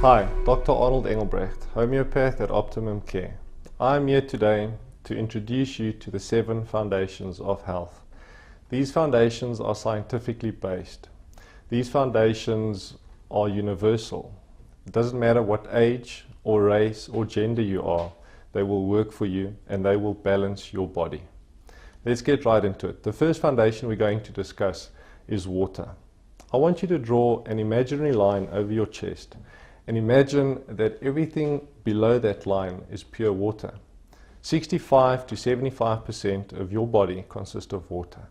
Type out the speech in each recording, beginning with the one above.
Hi, Dr. Arnuld Engelbrecht, homeopath at Optimum Care. I'm here today to introduce you to the 7 foundations of health. These foundations are scientifically based. These foundations are universal. It doesn't matter what age or race or gender you are, they will work for you and they will balance your body. Let's get right into it. The first foundation we're going to discuss is water. I want you to draw an imaginary line over your chest and imagine that everything below that line is pure water. 65 to 75% of your body consists of water.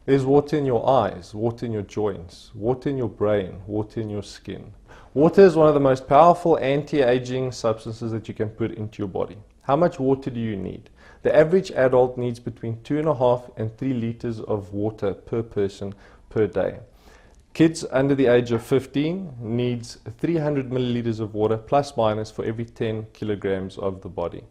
There's water in your eyes, water in your joints, water in your brain, water in your skin. Water is one of the most powerful anti-aging substances that you can put into your body. How much water do you need? The average adult needs between 2.5 and 3 liters of water per person per day. Kids under the age of 15 needs 300 milliliters of water plus minus for every 10 kilograms of the body.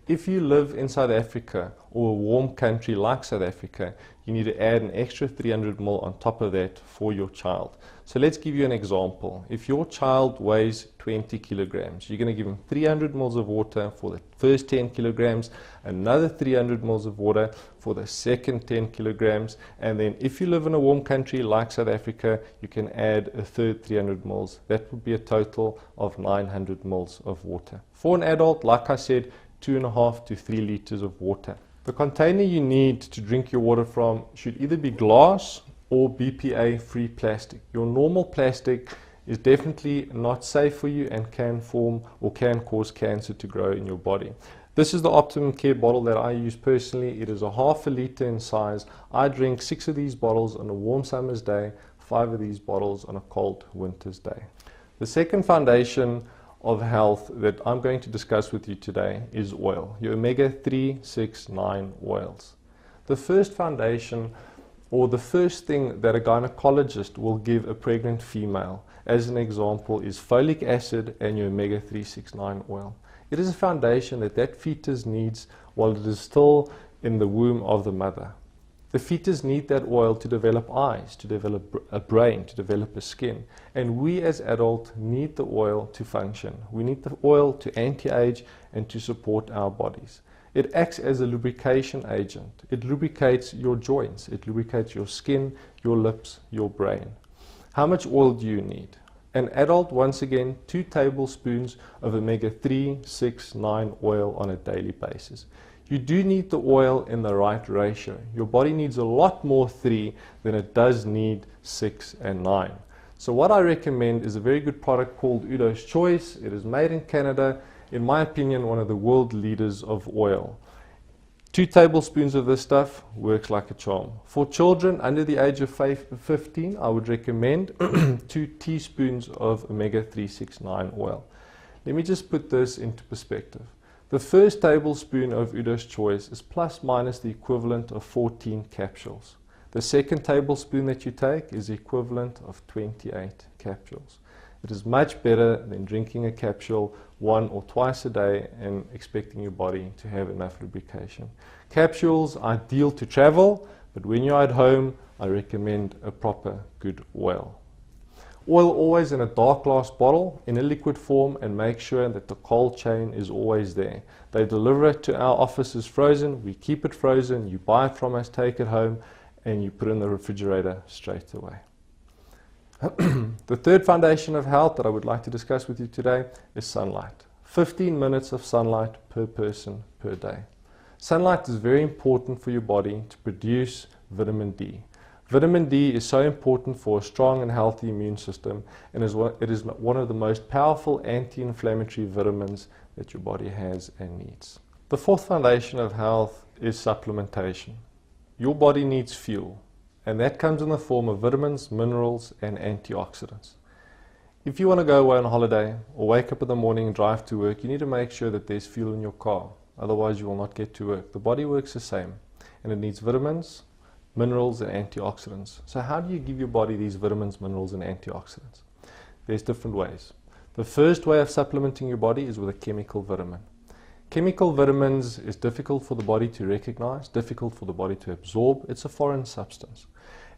If you live in South Africa or a warm country like South Africa, you need to add an extra 300 ml on top of that for your child. So let's give you an example. If your child weighs 20 kilograms, you're going to give him 300 ml of water for the first 10 kilograms, another 300 ml of water for the second 10 kilograms, and then if you live in a warm country like South Africa, you can add a third 300 ml. That would be a total of 900 ml of water. For an adult, like I said, 2.5 to 3 liters of water. The container you need to drink your water from should either be glass or BPA-free plastic. Your normal plastic is definitely not safe for you and can form or can cause cancer to grow in your body. This is the Optimum Care bottle that I use personally. It is a half a liter in size. I drink 6 of these bottles on a warm summer's day, 5 of these bottles on a cold winter's day. The second foundation of health that I'm going to discuss with you today is oil, your omega-3, 6, 9 oils. The first foundation, or the first thing that a gynecologist will give a pregnant female, as an example, is folic acid and your omega-3, 6, 9 oil. It is a foundation that fetus needs while it is still in the womb of the mother. The fetus need that oil to develop eyes, to develop a brain, to develop a skin. And we as adults need the oil to function. We need the oil to anti-age and to support our bodies. It acts as a lubrication agent. It lubricates your joints. It lubricates your skin, your lips, your brain. How much oil do you need? An adult, once again, 2 tablespoons of omega-3, 6, 9 oil on a daily basis. You do need the oil in the right ratio. Your body needs a lot more 3 than it does need 6 and 9. So what I recommend is a very good product called Udo's Choice. It is made in Canada. In my opinion, one of the world leaders of oil. 2 tablespoons of this stuff works like a charm. For children under the age of 15, I would recommend 2 teaspoons of omega-3, 6, 9 oil. Let me just put this into perspective. The first tablespoon of Udo's Choice is plus minus the equivalent of 14 capsules. The second tablespoon that you take is the equivalent of 28 capsules. It is much better than drinking a capsule 1 or twice a day and expecting your body to have enough lubrication. Capsules are ideal to travel, but when you're at home, I recommend a proper good oil. Oil always in a dark glass bottle in a liquid form, and make sure that the cold chain is always there. They deliver it to our offices frozen, we keep it frozen, you buy it from us, take it home, and you put it in the refrigerator straight away. The third foundation of health that I would like to discuss with you today is sunlight. 15 minutes of sunlight per person per day. Sunlight is very important for your body to produce vitamin D. Vitamin D is so important for a strong and healthy immune system, and it is one of the most powerful anti-inflammatory vitamins that your body has and needs. The fourth foundation of health is supplementation. Your body needs fuel, and that comes in the form of vitamins, minerals, and antioxidants. If you want to go away on holiday or wake up in the morning and drive to work, you need to make sure that there's fuel in your car. Otherwise, you will not get to work. The body works the same, and it needs vitamins, minerals, and antioxidants. So how do you give your body these vitamins, minerals, and antioxidants? There's different ways. The first way of supplementing your body is with a chemical vitamin. Chemical vitamins is difficult for the body to recognize, difficult for the body to absorb. It's a foreign substance.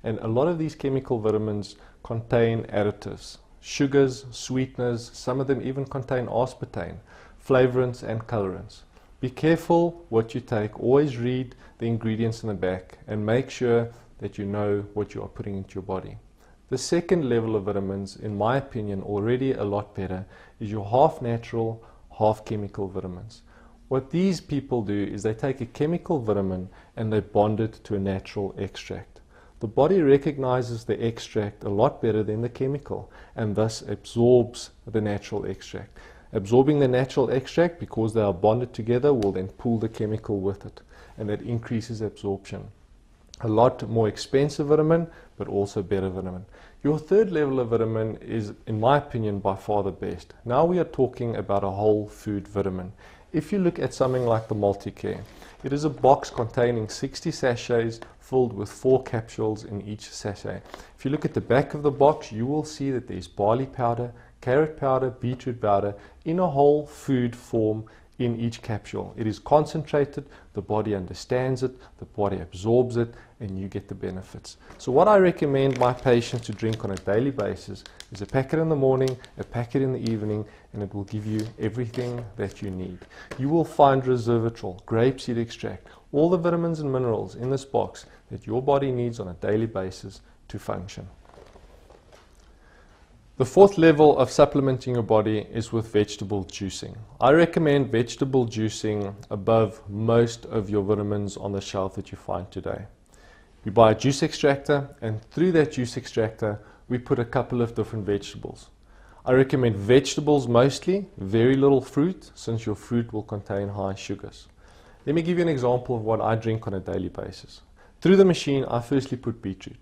And a lot of these chemical vitamins contain additives. sugars, sweeteners, some of them even contain aspartame, flavorants and colorants. Be careful what you take. Always read the ingredients in the back and make sure that you know what you are putting into your body. The second level of vitamins, in my opinion, already a lot better, is your half natural, half chemical vitamins. What these people do is they take a chemical vitamin and they bond it to a natural extract. The body recognizes the extract a lot better than the chemical and thus absorbs the natural extract. Absorbing the natural extract, because they are bonded together, will then pull the chemical with it, and that increases absorption. A lot more expensive vitamin, but also better vitamin. Your third level of vitamin is, in my opinion, by far the best. Now we are talking about a whole food vitamin. If you look at something like the Multi-Care, it is a box containing 60 sachets filled with 4 capsules in each sachet. If you look at the back of the box, you will see that there's barley powder, carrot powder, beetroot powder in a whole food form in each capsule. It is concentrated, the body understands it, the body absorbs it, and you get the benefits. So what I recommend my patients to drink on a daily basis is a packet in the morning, a packet in the evening, and it will give you everything that you need. You will find resveratrol, grapeseed extract, all the vitamins and minerals in this box that your body needs on a daily basis to function. The fourth level of supplementing your body is with vegetable juicing. I recommend vegetable juicing above most of your vitamins on the shelf that you find today. You buy a juice extractor, and through that juice extractor we put a couple of different vegetables. I recommend vegetables mostly, very little fruit, since your fruit will contain high sugars. Let me give you an example of what I drink on a daily basis. Through the machine I firstly put beetroot.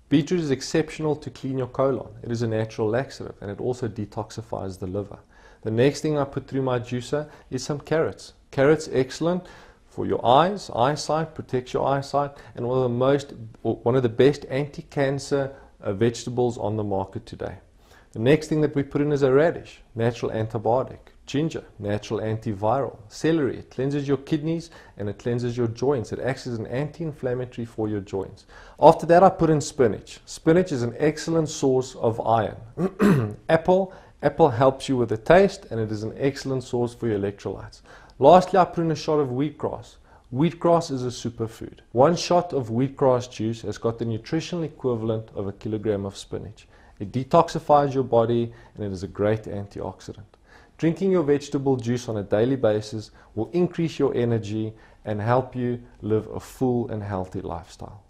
Beetroot is exceptional to clean your colon. It is a natural laxative and it also detoxifies the liver. The next thing I put through my juicer is some carrots. Carrots excellent for your eyes, eyesight, protects your eyesight, and one of the best anti-cancer vegetables on the market today. The next thing that we put in is a radish, natural antibiotic. Ginger, natural antiviral. Celery, it cleanses your kidneys and it cleanses your joints. It acts as an anti-inflammatory for your joints. After that I put in spinach. Spinach is an excellent source of iron. Apple helps you with the taste and it is an excellent source for your electrolytes. Lastly, I put in a shot of wheatgrass. Wheatgrass is a superfood. One shot of wheatgrass juice has got the nutritional equivalent of a kilogram of spinach. It detoxifies your body and it is a great antioxidant. Drinking your vegetable juice on a daily basis will increase your energy and help you live a full and healthy lifestyle.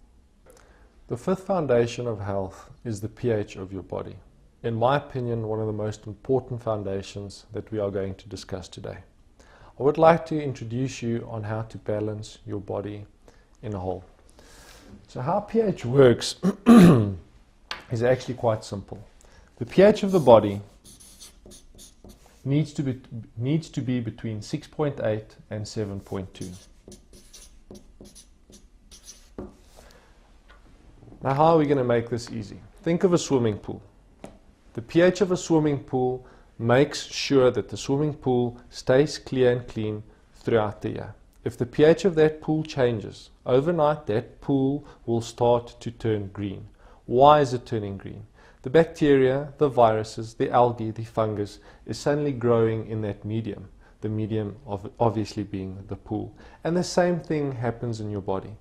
The fifth foundation of health is the pH of your body. In my opinion, one of the most important foundations that we are going to discuss today. I would like to introduce you on how to balance your body in a whole. So how pH works is actually quite simple. The pH of the body needs to be between 6.8 and 7.2. Now how are we going to make this easy? Think of a swimming pool. The pH of a swimming pool makes sure that the swimming pool stays clear and clean throughout the year. If the pH of that pool changes, overnight that pool will start to turn green. Why is it turning green? The bacteria, the viruses, the algae, the fungus is suddenly growing in that medium. The medium obviously being the pool. And the same thing happens in your body.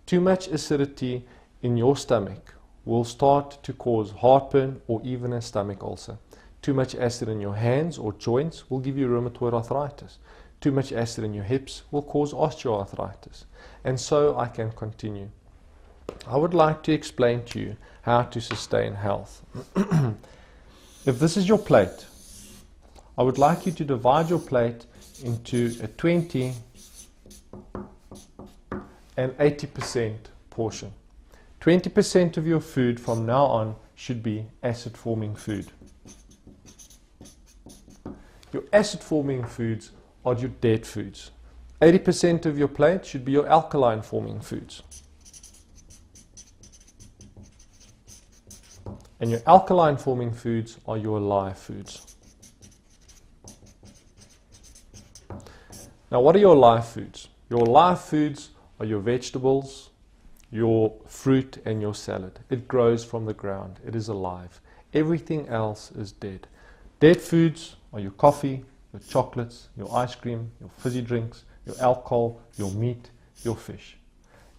Too much acidity in your stomach will start to cause heartburn or even a stomach ulcer. Too much acid in your hands or joints will give you rheumatoid arthritis. Too much acid in your hips will cause osteoarthritis. And so I can continue. I would like to explain to you how to sustain health. If this is your plate, I would like you to divide your plate into a 20 and 80% portion. 20% of your food from now on should be acid forming food. Your acid forming foods are your dead foods. 80% of your plate should be your alkaline forming foods. And your alkaline forming foods are your live foods. Now what are your live foods? Your live foods are your vegetables, your fruit and your salad. It grows from the ground. It is alive. Everything else is dead. Dead foods are your coffee, your chocolates, your ice cream, your fizzy drinks, your alcohol, your meat, your fish.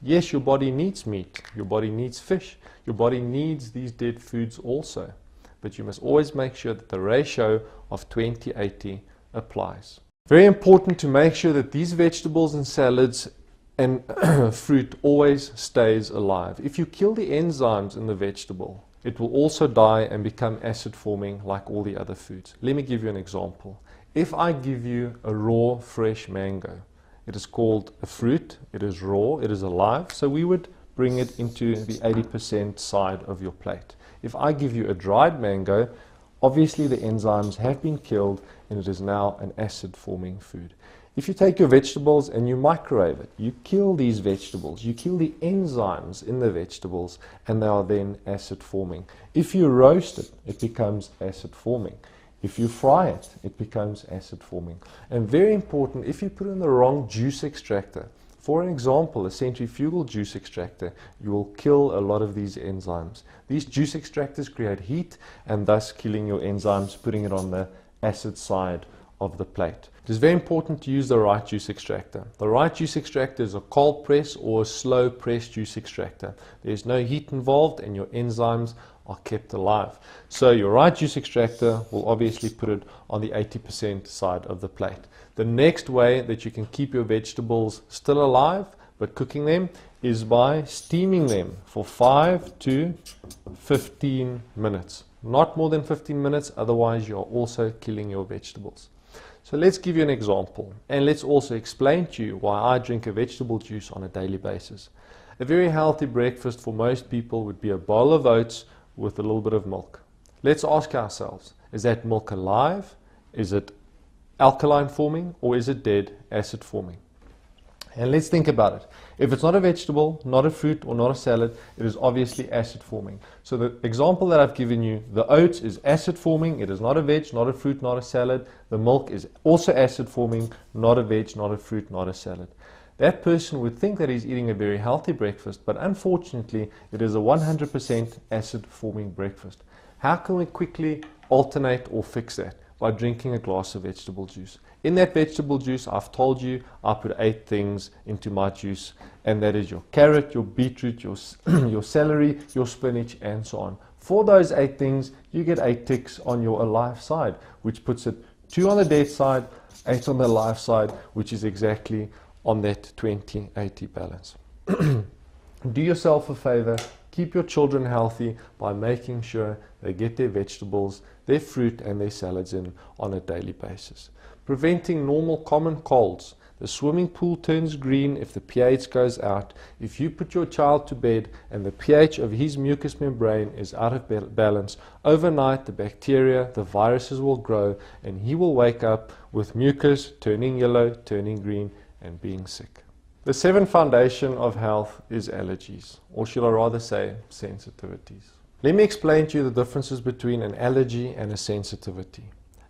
Yes, your body needs meat, your body needs fish, your body needs these dead foods also. But you must always make sure that the ratio of 20-80 applies. Very important to make sure that these vegetables and salads and fruit always stays alive. If you kill the enzymes in the vegetable, it will also die and become acid forming like all the other foods. Let me give you an example. If I give you a raw, fresh mango, it is called a fruit, it is raw, it is alive, so we would bring it into the 80% side of your plate. If I give you a dried mango, obviously the enzymes have been killed and it is now an acid forming food. If you take your vegetables and you microwave it, you kill these vegetables, you kill the enzymes in the vegetables, and they are then acid forming. If you roast it, it becomes acid forming. If you fry it, it becomes acid forming. And very important, if you put in the wrong juice extractor, for an example, a centrifugal juice extractor, you will kill a lot of these enzymes. These juice extractors create heat and thus killing your enzymes, putting it on the acid side of the plate. It is very important to use the right juice extractor. The right juice extractor is a cold press or a slow press juice extractor. There is no heat involved and your enzymes are kept alive. So your right juice extractor will obviously put it on the 80% side of the plate. The next way that you can keep your vegetables still alive but cooking them is by steaming them for 5 to 15 minutes. Not more than 15 minutes, otherwise you are also killing your vegetables. So let's give you an example, and let's also explain to you why I drink a vegetable juice on a daily basis. A very healthy breakfast for most people would be a bowl of oats with a little bit of milk. Let's ask ourselves, is that milk alive? Is it alkaline forming, or is it dead, acid forming? And let's think about it. If it's not a vegetable, not a fruit, or not a salad, it is obviously acid forming. So the example that I've given you, the oats is acid forming. It is not a veg, not a fruit, not a salad. The milk is also acid forming, not a veg, not a fruit, not a salad. That person would think that he's eating a very healthy breakfast, but unfortunately, it is a 100% acid forming breakfast. How can we quickly alternate or fix that? By drinking a glass of vegetable juice. In that vegetable juice, I've told you, I put 8 things into my juice, and that is your carrot, your beetroot, your celery, your spinach, and so on. For those 8 things, you get 8 ticks on your alive side, which puts it 2 on the dead side, 8 on the alive side, which is exactly on that 20-80 balance. Do yourself a favor, keep your children healthy by making sure they get their vegetables, their fruit, and their salads in on a daily basis. Preventing normal common colds. The swimming pool turns green if the pH goes out. If you put your child to bed and the pH of his mucous membrane is out of balance, overnight the bacteria, the viruses will grow, and he will wake up with mucus turning yellow, turning green, and being sick. The 7th foundation of health is allergies, or should I rather say sensitivities. Let me explain to you the differences between an allergy and a sensitivity.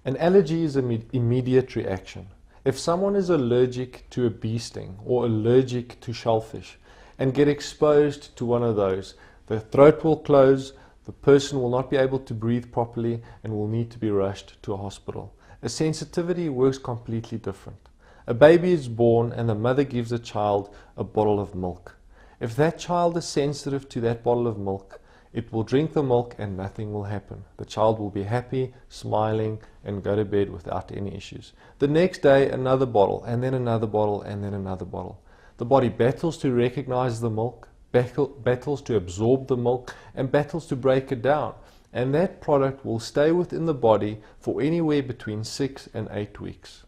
An allergy is an immediate reaction. If someone is allergic to a bee sting or allergic to shellfish and get exposed to one of those, the throat will close, the person will not be able to breathe properly and will need to be rushed to a hospital. A sensitivity works completely different. A baby is born and the mother gives the child a bottle of milk. If that child is sensitive to that bottle of milk, it will drink the milk and nothing will happen. The child will be happy, smiling, and go to bed without any issues. The next day, another bottle, and then another bottle, and then another bottle. The body battles to recognize the milk, battles to absorb the milk, and battles to break it down. And that product will stay within the body for anywhere between 6 and 8 weeks.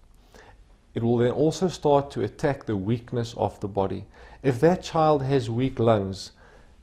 It will then also start to attack the weakness of the body. If that child has weak lungs,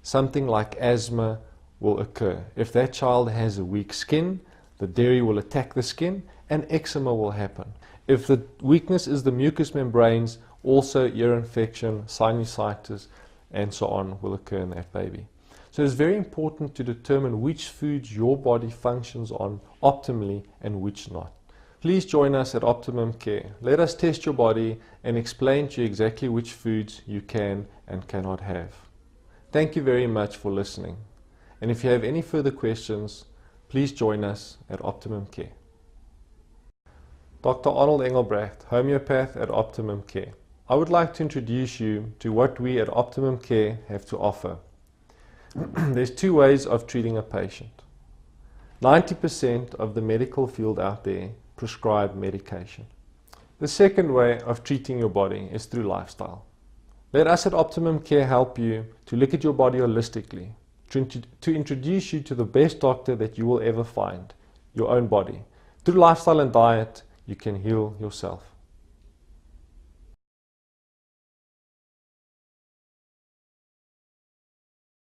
something like asthma will occur. If that child has a weak skin, the dairy will attack the skin and eczema will happen. If the weakness is the mucous membranes, also ear infection, sinusitis, and so on will occur in that baby. So it's very important to determine which foods your body functions on optimally and which not. Please join us at Optimum Care. Let us test your body and explain to you exactly which foods you can and cannot have. Thank you very much for listening. And if you have any further questions, please join us at Optimum Care. Dr. Arnuld Engelbrecht, homeopath at Optimum Care. I would like to introduce you to what we at Optimum Care have to offer. There's two ways of treating a patient. 90% of the medical field out there prescribe medication. The second way of treating your body is through lifestyle. Let us at Optimum Care help you to look at your body holistically, to introduce you to the best doctor that you will ever find, your own body. Through lifestyle and diet, you can heal yourself.